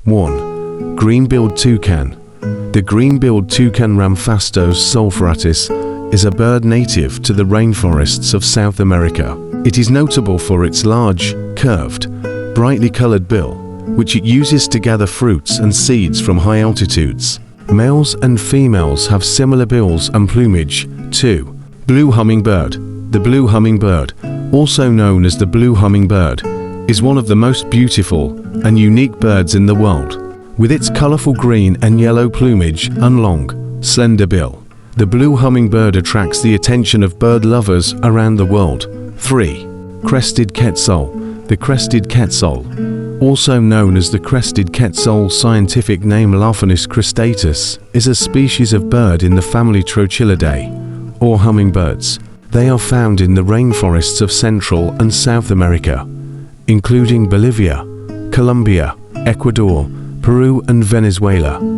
1. Green-billed toucan. The green-billed toucan Ramphastos sulphuratus is a bird native to the rainforests of South America. It is notable for its large, curved, brightly colored bill, which it uses to gather fruits and seeds from high altitudes. Males and females have similar bills and plumage. 2. Blue hummingbird. The blue hummingbird, also known as the blue hummingbird, is one of the most beautiful and unique birds in the world. With its colorful green and yellow plumage and long, slender bill, the blue hummingbird attracts the attention of bird lovers around the world. 3. Crested quetzal. The crested quetzal, also known as the crested quetzal, scientific name Laphanis cristatus, is a species of bird in the family Trochilidae, or hummingbirds. They are found in the rainforests of Central and South America, including Bolivia, Colombia, Ecuador, Peru and Venezuela.